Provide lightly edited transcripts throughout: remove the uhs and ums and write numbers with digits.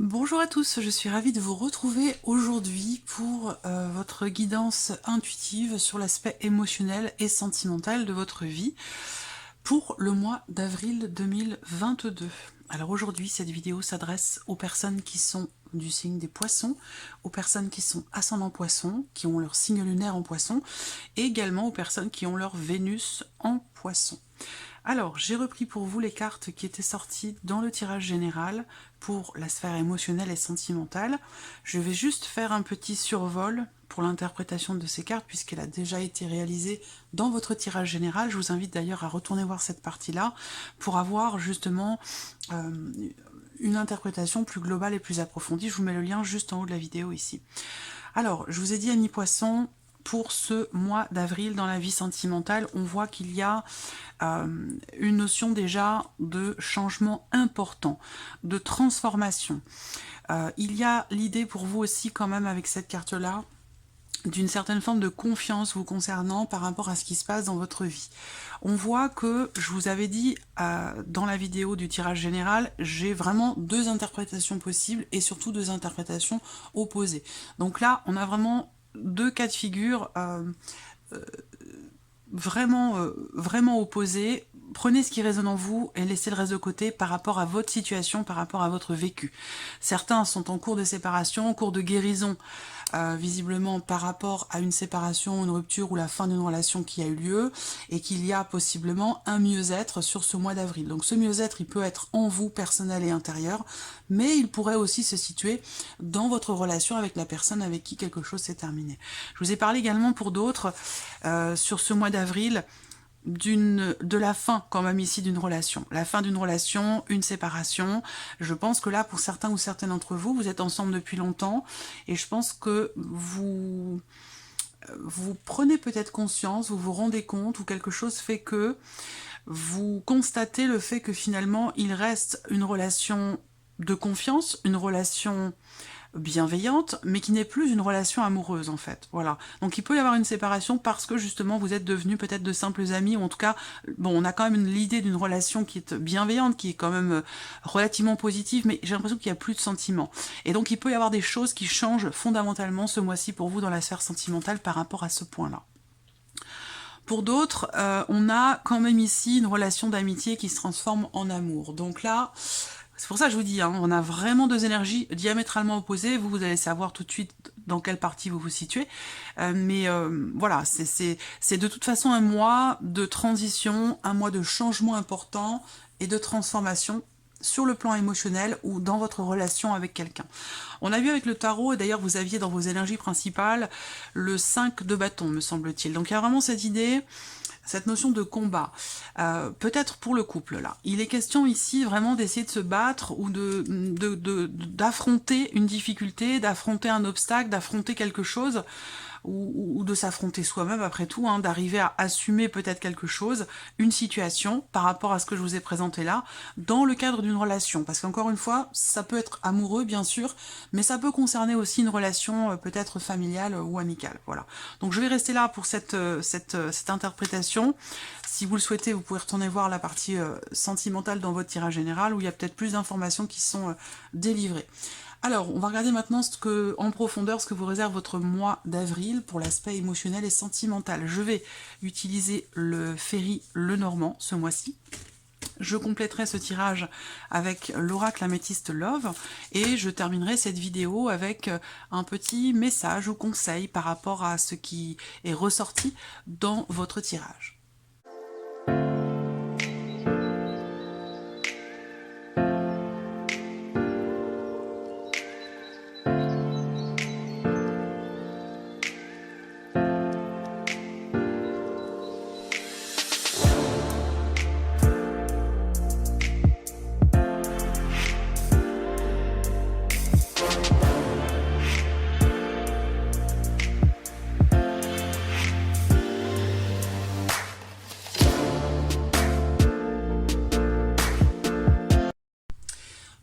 Bonjour à tous, je suis ravie de vous retrouver aujourd'hui pour votre guidance intuitive sur l'aspect émotionnel et sentimental de votre vie pour le mois d'avril 2022. Alors aujourd'hui, cette vidéo s'adresse aux personnes qui sont du signe des poissons, aux personnes qui sont ascendant poisson, qui ont leur signe lunaire en poisson, et également aux personnes qui ont leur Vénus en poisson. Alors, j'ai repris pour vous les cartes qui étaient sorties dans le tirage général pour la sphère émotionnelle et sentimentale. Je vais juste faire un petit survol pour l'interprétation de ces cartes puisqu'elle a déjà été réalisée dans votre tirage général. Je vous invite d'ailleurs à retourner voir cette partie-là pour avoir justement une interprétation plus globale et plus approfondie. Je vous mets le lien juste en haut de la vidéo ici. Alors, je vous ai dit amis poissons, pour ce mois d'avril dans la vie sentimentale, on voit qu'il y a une notion déjà de changement important, de transformation. Il y a l'idée pour vous aussi quand même avec cette carte-là, d'une certaine forme de confiance vous concernant par rapport à ce qui se passe dans votre vie. On voit que, je vous avais dit dans la vidéo du tirage général, j'ai vraiment deux interprétations possibles et surtout deux interprétations opposées. Donc là, on a vraiment deux cas de figure vraiment opposés. Prenez ce qui résonne en vous et laissez le reste de côté par rapport à votre situation, par rapport à votre vécu. Certains sont en cours de séparation, en cours de guérison, visiblement par rapport à une séparation, une rupture ou la fin d'une relation qui a eu lieu, et qu'il y a possiblement un mieux-être sur ce mois d'avril. Donc ce mieux-être, il peut être en vous, personnel et intérieur, mais il pourrait aussi se situer dans votre relation avec la personne avec qui quelque chose s'est terminé. Je vous ai parlé également pour d'autres, sur ce mois d'avril, de la fin quand même ici d'une relation. La fin d'une relation, une séparation. Je pense que là, pour certains ou certaines d'entre vous, vous êtes ensemble depuis longtemps et je pense que vous prenez peut-être conscience, vous vous rendez compte ou quelque chose fait que vous constatez le fait que finalement, il reste une relation de confiance, une relation bienveillante, mais qui n'est plus une relation amoureuse en fait. Voilà. Donc il peut y avoir une séparation parce que justement vous êtes devenus peut-être de simples amis, ou en tout cas, bon, on a quand même l'idée d'une relation qui est bienveillante, qui est quand même relativement positive, mais j'ai l'impression qu'il n'y a plus de sentiments. Et donc il peut y avoir des choses qui changent fondamentalement ce mois-ci pour vous dans la sphère sentimentale par rapport à ce point-là. Pour d'autres, on a quand même ici une relation d'amitié qui se transforme en amour. Donc là, c'est pour ça que je vous dis, hein, on a vraiment deux énergies diamétralement opposées. Vous allez savoir tout de suite dans quelle partie vous vous situez. Voilà, c'est de toute façon un mois de transition, un mois de changement important et de transformation sur le plan émotionnel ou dans votre relation avec quelqu'un. On a vu avec le tarot, et d'ailleurs vous aviez dans vos énergies principales le 5 de bâton, me semble-t-il. Donc il y a vraiment cette idée, cette notion de combat, peut-être pour le couple là. Il est question ici vraiment d'essayer de se battre ou d'affronter une difficulté, d'affronter un obstacle, d'affronter quelque chose, ou de s'affronter soi-même après tout, hein, d'arriver à assumer peut-être quelque chose, une situation par rapport à ce que je vous ai présenté là, dans le cadre d'une relation. Parce qu'encore une fois, ça peut être amoureux bien sûr, mais ça peut concerner aussi une relation peut-être familiale ou amicale. Voilà. Donc je vais rester là pour cette interprétation. Si vous le souhaitez, vous pouvez retourner voir la partie sentimentale dans votre tirage général où il y a peut-être plus d'informations qui sont délivrées. Alors, on va regarder maintenant en profondeur ce que vous réserve votre mois d'avril pour l'aspect émotionnel et sentimental. Je vais utiliser le Ferry Lenormand ce mois-ci. Je compléterai ce tirage avec l'oracle améthyste Love et je terminerai cette vidéo avec un petit message ou conseil par rapport à ce qui est ressorti dans votre tirage.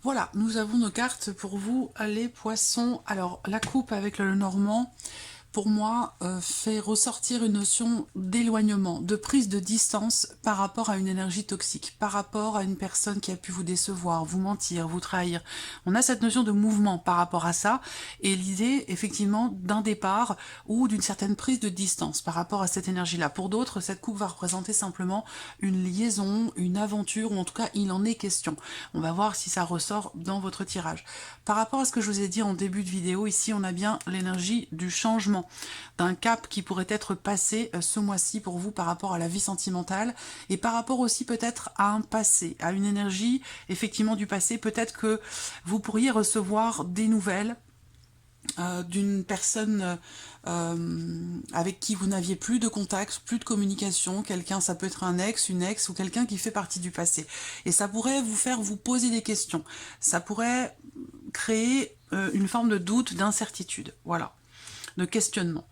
Voilà, nous avons nos cartes pour vous, les poissons. Alors, la coupe avec le Normand, pour moi, fait ressortir une notion d'éloignement, de prise de distance par rapport à une énergie toxique, par rapport à une personne qui a pu vous décevoir, vous mentir, vous trahir. On a cette notion de mouvement par rapport à ça, et l'idée, effectivement, d'un départ ou d'une certaine prise de distance par rapport à cette énergie-là. Pour d'autres, cette coupe va représenter simplement une liaison, une aventure, ou en tout cas, il en est question. On va voir si ça ressort dans votre tirage. Par rapport à ce que je vous ai dit en début de vidéo, ici, on a bien l'énergie du changement, d'un cap qui pourrait être passé ce mois-ci pour vous par rapport à la vie sentimentale et par rapport aussi peut-être à un passé, à une énergie effectivement du passé. Peut-être que vous pourriez recevoir des nouvelles d'une personne avec qui vous n'aviez plus de contact, plus de communication, quelqu'un, ça peut être un ex, une ex ou quelqu'un qui fait partie du passé. Et ça pourrait vous faire vous poser des questions. Ça pourrait créer une forme de doute, d'incertitude, voilà, de questionnement,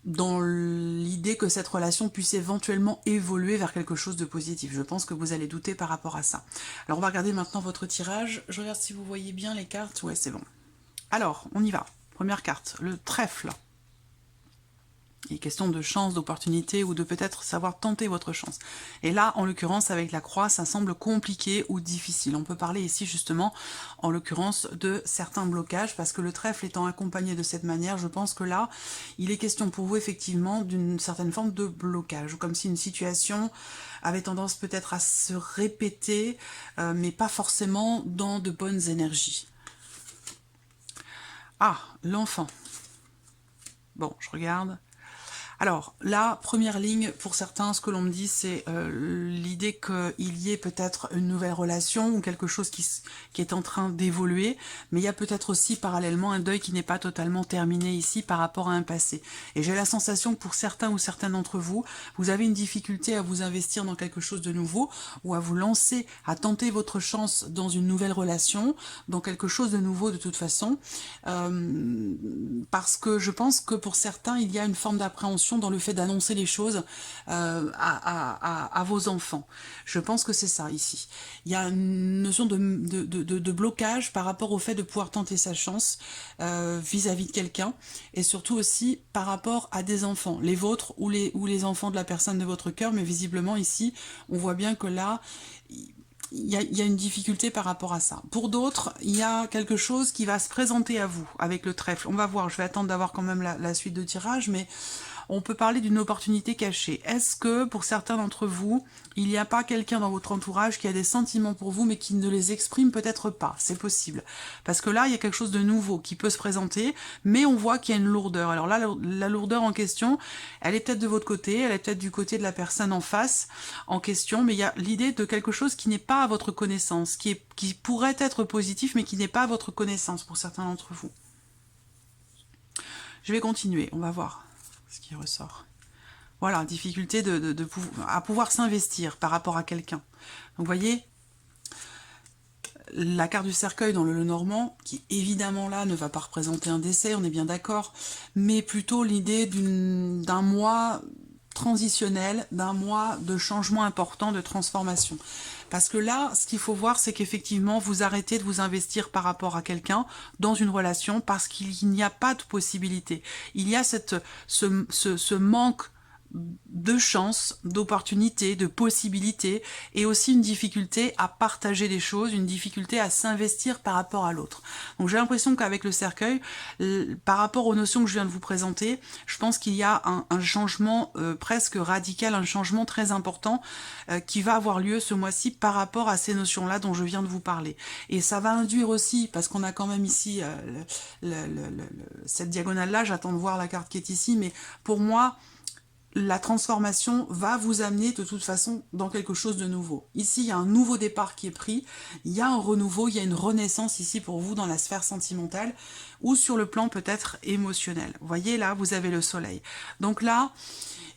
dans l'idée que cette relation puisse éventuellement évoluer vers quelque chose de positif. Je pense que vous allez douter par rapport à ça. Alors on va regarder maintenant votre tirage. Je regarde si vous voyez bien les cartes. Ouais, c'est bon. Alors, on y va. Première carte, le trèfle. Il est question de chance, d'opportunité ou de peut-être savoir tenter votre chance. Et là, en l'occurrence, avec la croix, ça semble compliqué ou difficile. On peut parler ici, justement, en l'occurrence, de certains blocages, parce que le trèfle étant accompagné de cette manière, je pense que là, il est question pour vous, effectivement, d'une certaine forme de blocage, comme si une situation avait tendance peut-être à se répéter, mais pas forcément dans de bonnes énergies. Ah, l'enfant. Bon, je regarde. Alors, la première ligne, pour certains, ce que l'on me dit, c'est l'idée qu'il y ait peut-être une nouvelle relation ou quelque chose qui est en train d'évoluer, mais il y a peut-être aussi parallèlement un deuil qui n'est pas totalement terminé ici par rapport à un passé. Et j'ai la sensation que pour certains ou certaines d'entre vous, vous avez une difficulté à vous investir dans quelque chose de nouveau ou à vous lancer, à tenter votre chance dans une nouvelle relation, dans quelque chose de nouveau de toute façon, parce que je pense que pour certains, il y a une forme d'appréhension dans le fait d'annoncer les choses à vos enfants. Je pense que c'est ça ici. Il y a une notion de blocage par rapport au fait de pouvoir tenter sa chance vis-à-vis de quelqu'un et surtout aussi par rapport à des enfants, les vôtres ou les enfants de la personne de votre cœur, mais visiblement ici, on voit bien que là, il y a une difficulté par rapport à ça. Pour d'autres, il y a quelque chose qui va se présenter à vous avec le trèfle. On va voir, je vais attendre d'avoir quand même la suite de tirage, mais on peut parler d'une opportunité cachée. Est-ce que, pour certains d'entre vous, il n'y a pas quelqu'un dans votre entourage qui a des sentiments pour vous, mais qui ne les exprime peut-être pas? C'est possible. Parce que là, il y a quelque chose de nouveau qui peut se présenter, mais on voit qu'il y a une lourdeur. Alors là, la lourdeur en question, elle est peut-être de votre côté, elle est peut-être du côté de la personne en face en question, mais il y a l'idée de quelque chose qui n'est pas à votre connaissance, qui pourrait être positif, mais qui n'est pas à votre connaissance pour certains d'entre vous. Je vais continuer, on va voir ce qui ressort. Voilà, difficulté à pouvoir s'investir par rapport à quelqu'un. Donc vous voyez, la carte du cercueil dans le Lenormand, qui évidemment là ne va pas représenter un décès, on est bien d'accord, mais plutôt l'idée d'un mois transitionnel, d'un mois de changement important, de transformation. Parce que là, ce qu'il faut voir, c'est qu'effectivement, vous arrêtez de vous investir par rapport à quelqu'un dans une relation parce qu'il n'y a pas de possibilité. Il y a ce manque de chance, d'opportunités, de possibilités, et aussi une difficulté à partager des choses, une difficulté à s'investir par rapport à l'autre. Donc j'ai l'impression qu'avec le cercueil, par rapport aux notions que je viens de vous présenter, je pense qu'il y a un changement presque radical, un changement très important qui va avoir lieu ce mois-ci par rapport à ces notions-là dont je viens de vous parler. Et ça va induire aussi, parce qu'on a quand même ici cette diagonale-là, j'attends de voir la carte qui est ici, mais pour moi, la transformation va vous amener de toute façon dans quelque chose de nouveau. Ici, il y a un nouveau départ qui est pris, il y a un renouveau, il y a une renaissance ici pour vous dans la sphère sentimentale ou sur le plan peut-être émotionnel. Vous voyez, là, vous avez le soleil. Donc là,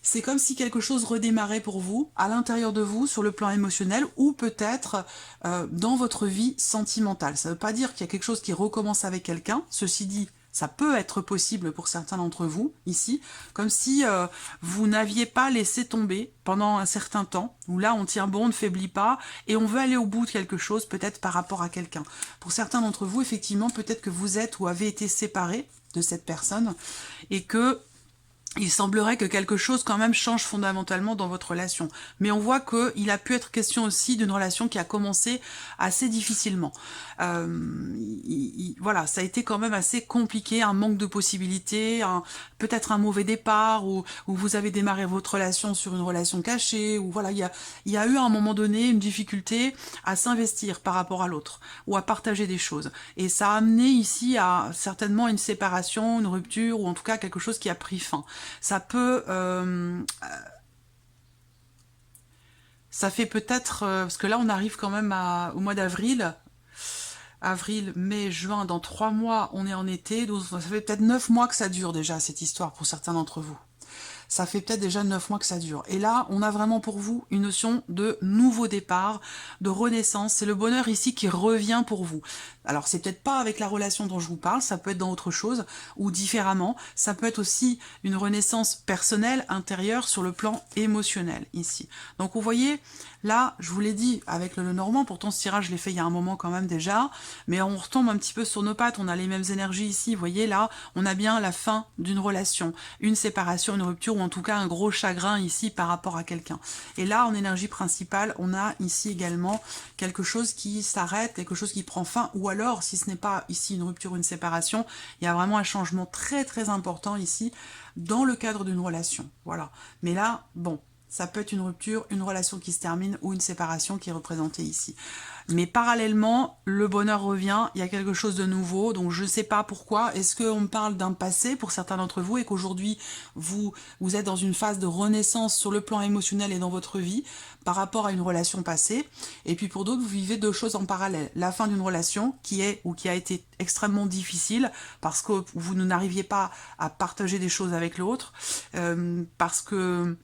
c'est comme si quelque chose redémarrait pour vous, à l'intérieur de vous, sur le plan émotionnel, ou peut-être dans votre vie sentimentale. Ça ne veut pas dire qu'il y a quelque chose qui recommence avec quelqu'un, ceci dit, ça peut être possible pour certains d'entre vous, ici, comme si vous n'aviez pas laissé tomber pendant un certain temps, où là on tient bon, on ne faiblit pas, et on veut aller au bout de quelque chose, peut-être par rapport à quelqu'un. Pour certains d'entre vous, effectivement, peut-être que vous êtes ou avez été séparés, de cette personne, et que il semblerait que quelque chose quand même change fondamentalement dans votre relation. Mais on voit qu'il a pu être question aussi d'une relation qui a commencé assez difficilement. Voilà, ça a été quand même assez compliqué, un manque de possibilités, peut-être un mauvais départ, ou vous avez démarré votre relation sur une relation cachée, ou voilà, il y a eu à un moment donné une difficulté à s'investir par rapport à l'autre, ou à partager des choses. Et ça a amené ici à certainement une séparation, une rupture, ou en tout cas quelque chose qui a pris fin. Ça peut... ça fait peut-être... parce que là, on arrive quand même au mois d'avril. Avril, mai, juin, dans 3 mois, on est en été. Donc ça fait peut-être 9 mois que ça dure déjà, cette histoire, pour certains d'entre vous. Ça fait peut-être déjà 9 mois que ça dure. Et là, on a vraiment pour vous une notion de nouveau départ, de renaissance. C'est le bonheur ici qui revient pour vous. Alors, c'est peut-être pas avec la relation dont je vous parle, ça peut être dans autre chose, ou différemment. Ça peut être aussi une renaissance personnelle, intérieure, sur le plan émotionnel, ici. Donc, vous voyez, là, je vous l'ai dit, avec le Lenormand, pourtant ce tirage, je l'ai fait il y a un moment quand même déjà, mais on retombe un petit peu sur nos pattes, on a les mêmes énergies ici, vous voyez, là, on a bien la fin d'une relation, une séparation, une rupture, ou en tout cas un gros chagrin ici par rapport à quelqu'un. Et là, en énergie principale, on a ici également quelque chose qui s'arrête, quelque chose qui prend fin, ou alors, si ce n'est pas ici une rupture, une séparation, il y a vraiment un changement très très important ici, dans le cadre d'une relation, voilà. Mais là, bon, ça peut être une rupture, une relation qui se termine ou une séparation qui est représentée ici. Mais parallèlement, le bonheur revient, il y a quelque chose de nouveau, donc je ne sais pas pourquoi. Est-ce qu'on me parle d'un passé pour certains d'entre vous et qu'aujourd'hui, vous êtes dans une phase de renaissance sur le plan émotionnel et dans votre vie par rapport à une relation passée. Et puis pour d'autres, vous vivez deux choses en parallèle. La fin d'une relation qui est ou qui a été extrêmement difficile parce que vous n'arriviez pas à partager des choses avec l'autre, parce que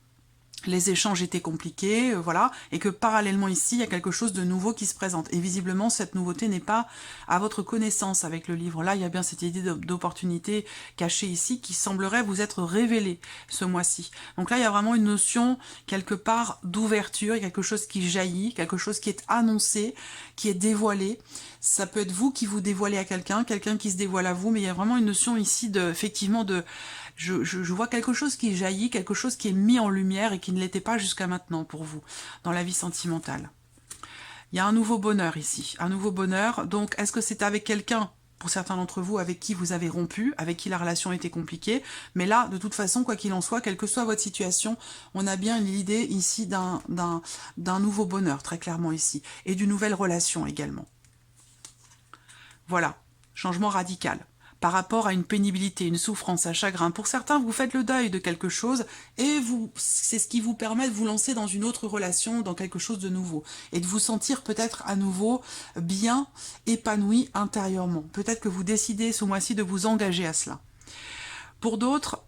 les échanges étaient compliqués, voilà, et que parallèlement ici, il y a quelque chose de nouveau qui se présente. Et visiblement, cette nouveauté n'est pas à votre connaissance avec le livre. Là, il y a bien cette idée d'opportunité cachée ici qui semblerait vous être révélée ce mois-ci. Donc là, il y a vraiment une notion, quelque part, d'ouverture, quelque chose qui jaillit, quelque chose qui est annoncé, qui est dévoilé. Ça peut être vous qui vous dévoilez à quelqu'un qui se dévoile à vous, mais il y a vraiment une notion ici effectivement de... Je vois quelque chose qui jaillit, quelque chose qui est mis en lumière et qui ne l'était pas jusqu'à maintenant pour vous, dans la vie sentimentale. Il y a un nouveau bonheur ici, un nouveau bonheur. Donc, est-ce que c'est avec quelqu'un, pour certains d'entre vous, avec qui vous avez rompu, avec qui la relation était compliquée? Mais là, de toute façon, quoi qu'il en soit, quelle que soit votre situation, on a bien l'idée ici d'un nouveau bonheur, très clairement ici, et d'une nouvelle relation également. Voilà, changement radical. Par rapport à une pénibilité, une souffrance, un chagrin. Pour certains, vous faites le deuil de quelque chose et c'est ce qui vous permet de vous lancer dans une autre relation, dans quelque chose de nouveau. Et de vous sentir peut-être à nouveau bien épanoui intérieurement. Peut-être que vous décidez ce mois-ci de vous engager à cela. Pour d'autres,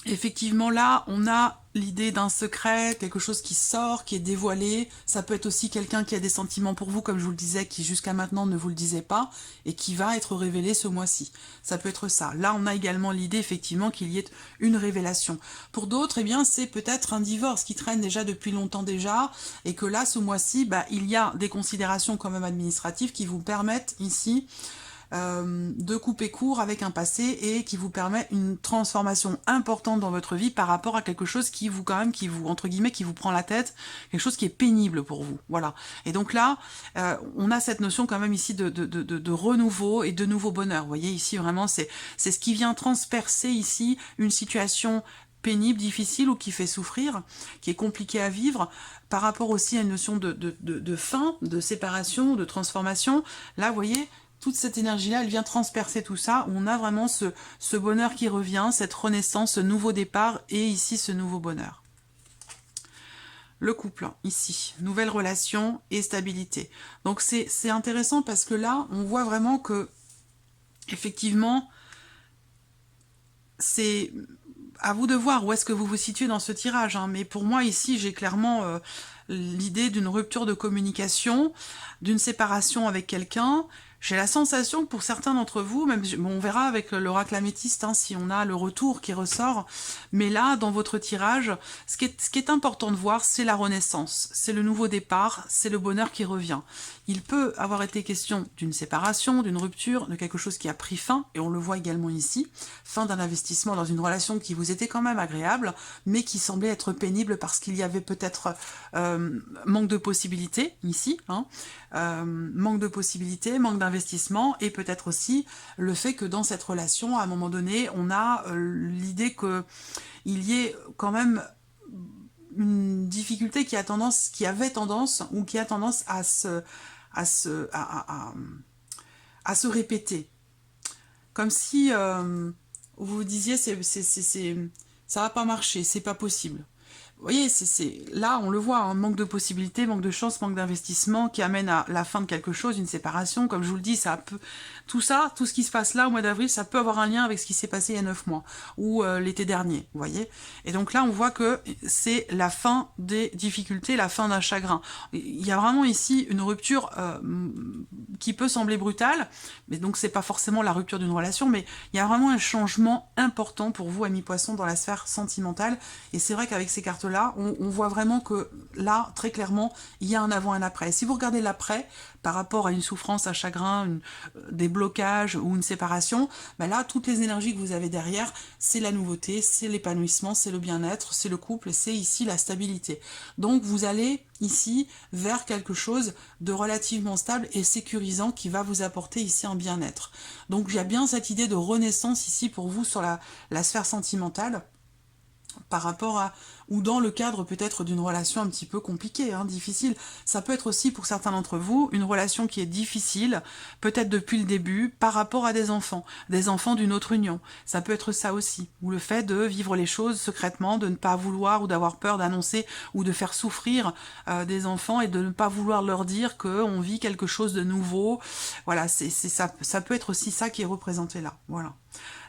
effectivement, là, on a l'idée d'un secret, quelque chose qui sort, qui est dévoilé. Ça peut être aussi quelqu'un qui a des sentiments pour vous, comme je vous le disais, qui jusqu'à maintenant ne vous le disait pas, et qui va être révélé ce mois-ci. Ça peut être ça. Là, on a également l'idée, effectivement, qu'il y ait une révélation. Pour d'autres, eh bien, c'est peut-être un divorce qui traîne déjà depuis longtemps déjà, et que là, ce mois-ci, il y a des considérations quand même administratives qui vous permettent ici de couper court avec un passé et qui vous permet une transformation importante dans votre vie par rapport à quelque chose qui vous, entre guillemets, qui vous prend la tête, quelque chose qui est pénible pour vous, voilà. Et donc là, on a cette notion quand même ici de renouveau et de nouveau bonheur. Vous voyez, ici, vraiment, c'est ce qui vient transpercer ici une situation pénible, difficile ou qui fait souffrir, qui est compliqué à vivre, par rapport aussi à une notion de fin, de séparation, de transformation. Là, vous voyez, toute cette énergie-là, elle vient transpercer tout ça, où on a vraiment ce bonheur qui revient, cette renaissance, ce nouveau départ, et ici, ce nouveau bonheur. Le couple, ici, nouvelle relation et stabilité. Donc c'est intéressant parce que là, on voit vraiment que, effectivement, c'est à vous de voir où est-ce que vous vous situez dans ce tirage, hein. Mais pour moi, ici, j'ai clairement l'idée d'une rupture de communication, d'une séparation avec quelqu'un, J'ai la sensation que pour certains d'entre vous, même bon, on verra avec l'oracle améthyste si on a le retour qui ressort, mais là, dans votre tirage, ce qui est important de voir, c'est la renaissance, c'est le nouveau départ, c'est le bonheur qui revient. Il peut avoir été question d'une séparation, d'une rupture, de quelque chose qui a pris fin, et on le voit également ici, fin d'un investissement dans une relation qui vous était quand même agréable, mais qui semblait être pénible parce qu'il y avait peut-être manque de possibilités, ici, manque de possibilités, manque d'investissement, et peut-être aussi le fait que dans cette relation, à un moment donné, on a l'idée qu'il y ait quand même une difficulté qui avait tendance, ou qui a tendance à se répéter. Comme si vous vous disiez, ça va pas marcher, c'est pas possible. Vous voyez, là, on le voit, un manque de possibilités, manque de chance, manque d'investissement qui amène à la fin de quelque chose, une séparation. Comme je vous le dis, tout ce qui se passe là au mois d'avril, ça peut avoir un lien avec ce qui s'est passé il y a 9 mois ou l'été dernier, vous voyez. Et donc là, on voit que c'est la fin des difficultés, la fin d'un chagrin. Il y a vraiment ici une rupture qui peut sembler brutale, mais donc c'est pas forcément la rupture d'une relation, mais il y a vraiment un changement important pour vous, amis poissons, dans la sphère sentimentale. Et c'est vrai qu'avec ces cartes là, on voit vraiment que là, très clairement, il y a un avant et un après. Si vous regardez l'après, par rapport à une souffrance, un chagrin, des blocages ou une séparation, ben là, toutes les énergies que vous avez derrière, c'est la nouveauté, c'est l'épanouissement, c'est le bien-être, c'est le couple, c'est ici la stabilité. Donc vous allez ici vers quelque chose de relativement stable et sécurisant qui va vous apporter ici un bien-être. Donc il y a bien cette idée de renaissance ici pour vous sur la sphère sentimentale, par rapport à, ou dans le cadre peut-être d'une relation un petit peu compliquée, difficile. Ça peut être aussi pour certains d'entre vous une relation qui est difficile, peut-être depuis le début, par rapport à des enfants d'une autre union. Ça peut être ça aussi, ou le fait de vivre les choses secrètement, de ne pas vouloir ou d'avoir peur d'annoncer ou de faire souffrir des enfants et de ne pas vouloir leur dire qu'on vit quelque chose de nouveau. Voilà, ça peut être aussi ça qui est représenté là. Voilà.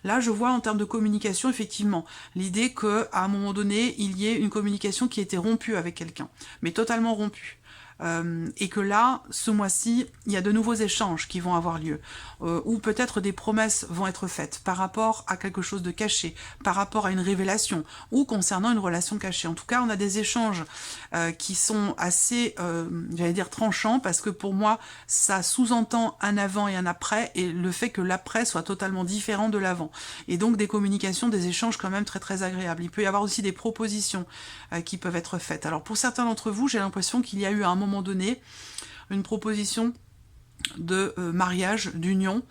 Là, je vois en termes de communication, effectivement, l'idée qu'à un moment donné, il y ait une communication qui a été rompue avec quelqu'un, mais totalement rompue. Et que là, ce mois-ci, il y a de nouveaux échanges qui vont avoir lieu, ou peut-être des promesses vont être faites par rapport à quelque chose de caché, par rapport à une révélation, ou concernant une relation cachée. En tout cas, on a des échanges qui sont assez, j'allais dire, tranchants, parce que pour moi, ça sous-entend un avant et un après, et le fait que l'après soit totalement différent de l'avant. Et donc des communications, des échanges quand même très très agréables. Il peut y avoir aussi des propositions qui peuvent être faites. Alors pour certains d'entre vous, j'ai l'impression qu'il y a eu à un moment donné une proposition de mariage, d'union,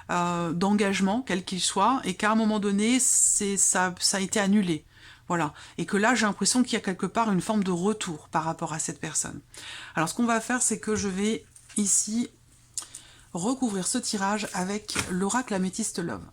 d'engagement, quel qu'il soit, et qu'à un moment donné, ça a été annulé. Voilà. Et que là, j'ai l'impression qu'il y a quelque part une forme de retour par rapport à cette personne. Alors ce qu'on va faire, c'est que je vais ici recouvrir ce tirage avec l'oracle Améthyste Love.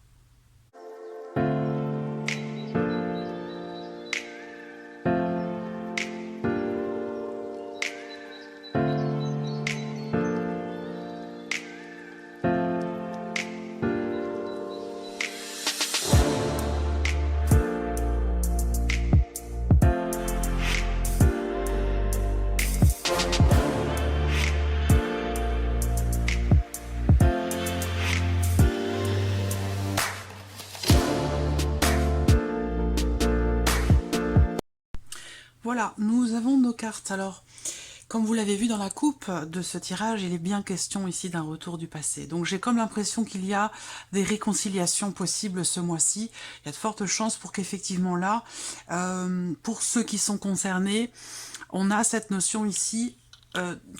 Voilà, nous avons nos cartes. Alors, comme vous l'avez vu dans la coupe de ce tirage, il est bien question ici d'un retour du passé. Donc j'ai comme l'impression qu'il y a des réconciliations possibles ce mois-ci. Il y a de fortes chances pour qu'effectivement là, pour ceux qui sont concernés, on a cette notion ici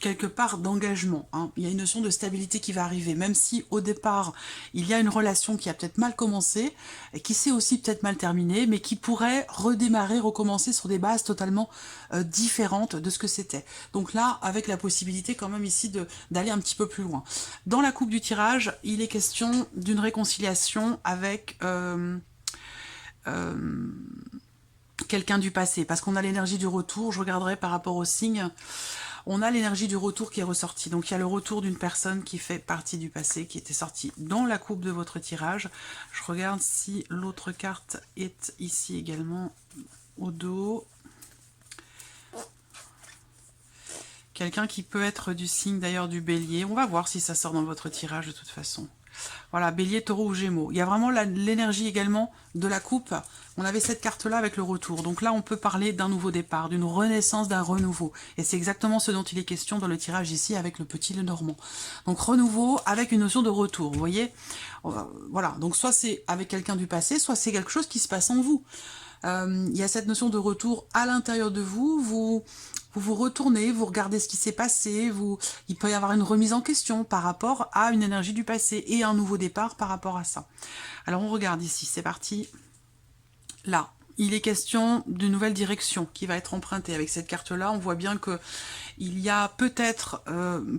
quelque part d'engagement. Il y a une notion de stabilité qui va arriver, même si au départ, il y a une relation qui a peut-être mal commencé, et qui s'est aussi peut-être mal terminée, mais qui pourrait redémarrer, recommencer sur des bases totalement différentes de ce que c'était. Donc là, avec la possibilité quand même ici d'aller un petit peu plus loin. Dans la coupe du tirage, il est question d'une réconciliation avec quelqu'un du passé, parce qu'on a l'énergie du retour. Je regarderai par rapport au signe. On a l'énergie du retour qui est ressortie. Donc il y a le retour d'une personne qui fait partie du passé, qui était sortie dans la coupe de votre tirage. Je regarde si l'autre carte est ici également au dos. Quelqu'un qui peut être du signe d'ailleurs du Bélier. On va voir si ça sort dans votre tirage de toute façon. Voilà, Bélier, Taureau ou Gémeaux. Il y a vraiment l'énergie également de la coupe. On avait cette carte-là avec le retour. Donc là, on peut parler d'un nouveau départ, d'une renaissance, d'un renouveau. Et c'est exactement ce dont il est question dans le tirage ici avec le petit Lenormand. Donc renouveau avec une notion de retour, vous voyez. Voilà, donc soit c'est avec quelqu'un du passé, soit c'est quelque chose qui se passe en vous. Il y a cette notion de retour à l'intérieur de vous, vous retournez, vous regardez ce qui s'est passé, il peut y avoir une remise en question par rapport à une énergie du passé et un nouveau départ par rapport à ça. Alors on regarde ici, c'est parti. Là, il est question d'une nouvelle direction qui va être empruntée. Avec cette carte-là, on voit bien que il y a peut-être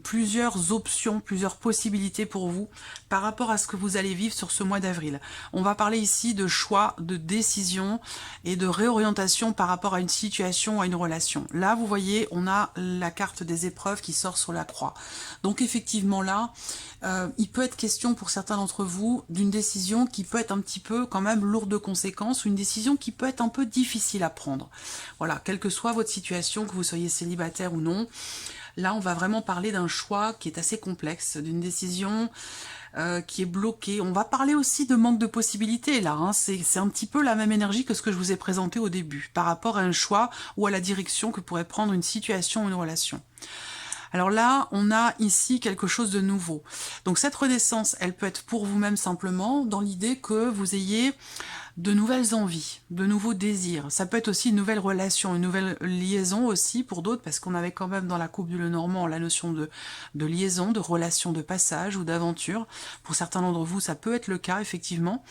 plusieurs options, plusieurs possibilités pour vous par rapport à ce que vous allez vivre sur ce mois d'avril. On va parler ici de choix, de décision et de réorientation par rapport à une situation, à une relation. Là, vous voyez, on a la carte des épreuves qui sort sur la croix. Donc effectivement là, il peut être question pour certains d'entre vous d'une décision qui peut être un petit peu quand même lourde de conséquences ou une décision qui peut être un peu difficile à prendre. Voilà, quelle que soit votre situation, que vous soyez célibataire ou non, là on va vraiment parler d'un choix qui est assez complexe, d'une décision qui est bloquée. On va parler aussi de manque de possibilités là, hein. C'est un petit peu la même énergie que ce que je vous ai présenté au début, par rapport à un choix ou à la direction que pourrait prendre une situation ou une relation. Alors là, on a ici quelque chose de nouveau. Donc cette renaissance, elle peut être pour vous-même simplement, dans l'idée que vous ayez de nouvelles envies, de nouveaux désirs. Ça peut être aussi une nouvelle relation, une nouvelle liaison aussi pour d'autres, parce qu'on avait quand même dans la coupe du Lenormand la notion de liaison, de relation de passage ou d'aventure. Pour certains d'entre vous, ça peut être le cas, effectivement.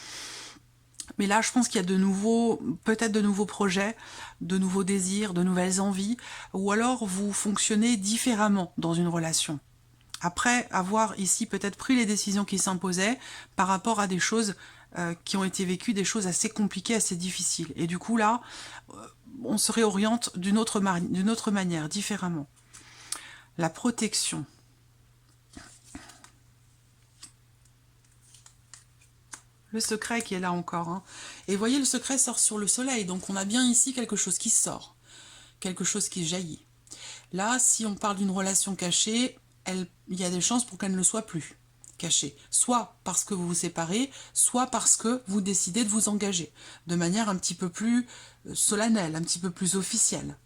Mais là, je pense qu'il y a de nouveaux, peut-être de nouveaux projets, de nouveaux désirs, de nouvelles envies, ou alors vous fonctionnez différemment dans une relation. Après avoir ici peut-être pris les décisions qui s'imposaient par rapport à des choses qui ont été vécues, des choses assez compliquées, assez difficiles. Et du coup là, on se réoriente d'une autre manière, différemment. La protection. Le secret qui est là encore. Hein. Et voyez, le secret sort sur le soleil. Donc on a bien ici quelque chose qui sort. Quelque chose qui jaillit. Là, si on parle d'une relation cachée, il y a des chances pour qu'elle ne le soit plus cachée. Soit parce que vous vous séparez, soit parce que vous décidez de vous engager. De manière un petit peu plus solennelle, un petit peu plus officielle.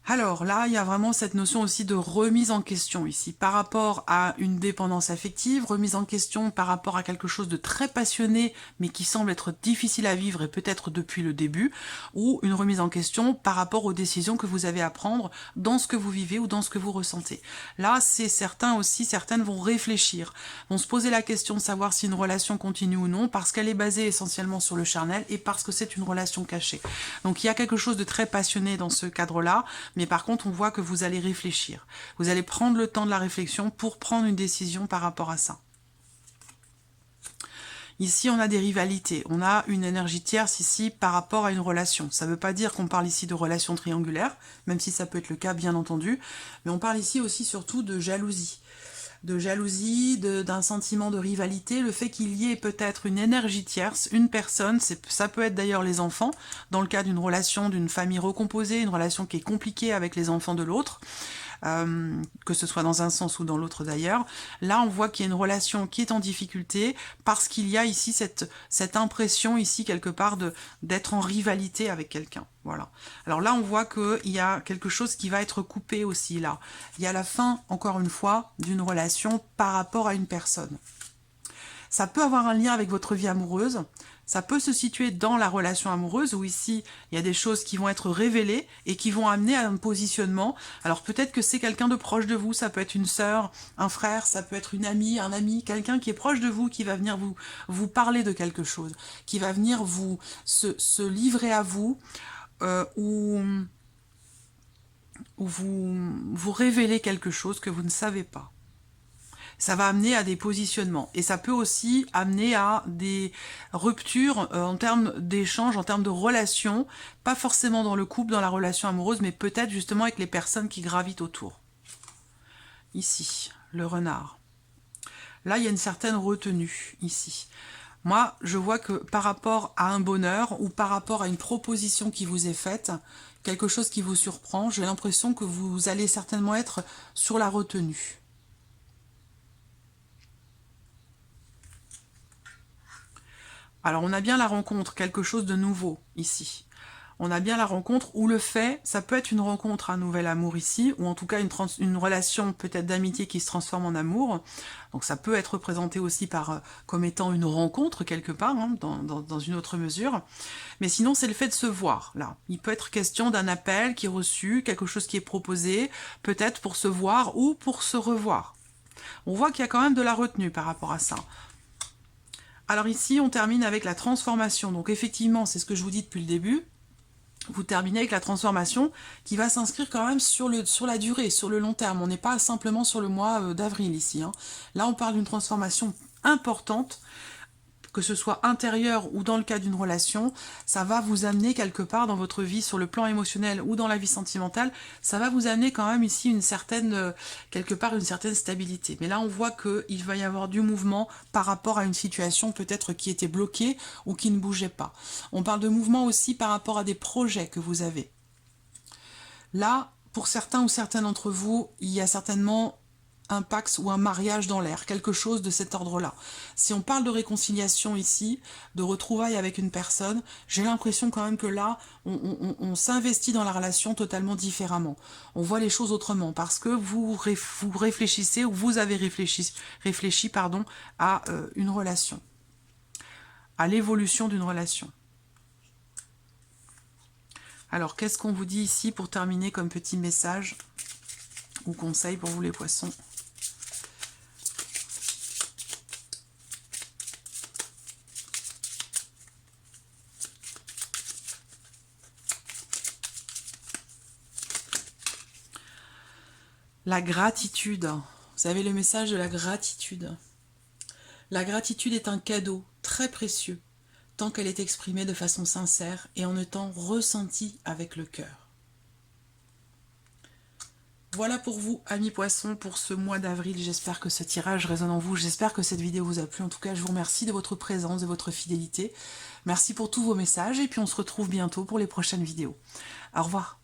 Alors là, il y a vraiment cette notion aussi de remise en question ici, par rapport à une dépendance affective, remise en question par rapport à quelque chose de très passionné, mais qui semble être difficile à vivre et peut-être depuis le début, ou une remise en question par rapport aux décisions que vous avez à prendre dans ce que vous vivez ou dans ce que vous ressentez. Là, c'est certain aussi, certaines vont réfléchir, vont se poser la question de savoir si une relation continue ou non, parce qu'elle est basée essentiellement sur le charnel et parce que c'est une relation cachée. Donc il y a quelque chose de très passionné dans ce cadre-là, mais par contre, on voit que vous allez réfléchir. Vous allez prendre le temps de la réflexion pour prendre une décision par rapport à ça. Ici, on a des rivalités. On a une énergie tierce ici par rapport à une relation. Ça ne veut pas dire qu'on parle ici de relation triangulaire, même si ça peut être le cas, bien entendu. Mais on parle ici aussi surtout de jalousie. D'un sentiment de rivalité, le fait qu'il y ait peut-être une énergie tierce, une personne, ça peut être d'ailleurs les enfants, dans le cas d'une relation, d'une famille recomposée, une relation qui est compliquée avec les enfants de l'autre, que ce soit dans un sens ou dans l'autre d'ailleurs. Là, on voit qu'il y a une relation qui est en difficulté parce qu'il y a ici cette impression ici quelque part d'être en rivalité avec quelqu'un. Voilà. Alors là, on voit qu'il y a quelque chose qui va être coupé aussi là. Il y a la fin, encore une fois, d'une relation par rapport à une personne. Ça peut avoir un lien avec votre vie amoureuse. Ça peut se situer dans la relation amoureuse où ici, il y a des choses qui vont être révélées et qui vont amener à un positionnement. Alors peut-être que c'est quelqu'un de proche de vous, ça peut être une sœur, un frère, ça peut être une amie, un ami, quelqu'un qui est proche de vous, qui va venir vous parler de quelque chose, qui va venir se livrer à vous ou vous révéler quelque chose que vous ne savez pas. Ça va amener à des positionnements. Et ça peut aussi amener à des ruptures en termes d'échanges, en termes de relations, pas forcément dans le couple, dans la relation amoureuse, mais peut-être justement avec les personnes qui gravitent autour. Ici, le renard. Là, il y a une certaine retenue, ici. Moi, je vois que par rapport à un bonheur ou par rapport à une proposition qui vous est faite, quelque chose qui vous surprend. J'ai l'impression que vous allez certainement être sur la retenue. Alors on a bien la rencontre, quelque chose de nouveau ici. On a bien la rencontre ou le fait, ça peut être une rencontre, un nouvel amour ici, ou en tout cas une relation peut-être d'amitié qui se transforme en amour. Donc ça peut être représenté aussi comme étant une rencontre quelque part, hein, dans une autre mesure. Mais sinon c'est le fait de se voir, là. Il peut être question d'un appel qui est reçu, quelque chose qui est proposé, peut-être pour se voir ou pour se revoir. On voit qu'il y a quand même de la retenue par rapport à ça. Alors ici, on termine avec la transformation. Donc effectivement, c'est ce que je vous dis depuis le début. Vous terminez avec la transformation qui va s'inscrire quand même sur la durée, sur le long terme. On n'est pas simplement sur le mois d'avril ici, hein. Là, on parle d'une transformation importante, que ce soit intérieur ou dans le cas d'une relation. Ça va vous amener quelque part dans votre vie, sur le plan émotionnel ou dans la vie sentimentale, ça va vous amener quand même ici quelque part une certaine stabilité. Mais là, on voit qu'il va y avoir du mouvement par rapport à une situation peut-être qui était bloquée ou qui ne bougeait pas. On parle de mouvement aussi par rapport à des projets que vous avez. Là, pour certains ou certaines d'entre vous, il y a certainement un pax ou un mariage dans l'air, quelque chose de cet ordre-là. Si on parle de réconciliation ici, de retrouvailles avec une personne, j'ai l'impression quand même que là, on s'investit dans la relation totalement différemment. On voit les choses autrement, parce que vous réfléchissez, ou vous avez réfléchi à une relation, à l'évolution d'une relation. Alors, qu'est-ce qu'on vous dit ici pour terminer comme petit message ou conseil pour vous les poissons ? La gratitude. Vous avez le message de la gratitude. La gratitude est un cadeau très précieux, tant qu'elle est exprimée de façon sincère et en étant ressentie avec le cœur. Voilà pour vous, amis poissons, pour ce mois d'avril. J'espère que ce tirage résonne en vous. J'espère que cette vidéo vous a plu. En tout cas, je vous remercie de votre présence, de votre fidélité. Merci pour tous vos messages et puis on se retrouve bientôt pour les prochaines vidéos. Au revoir.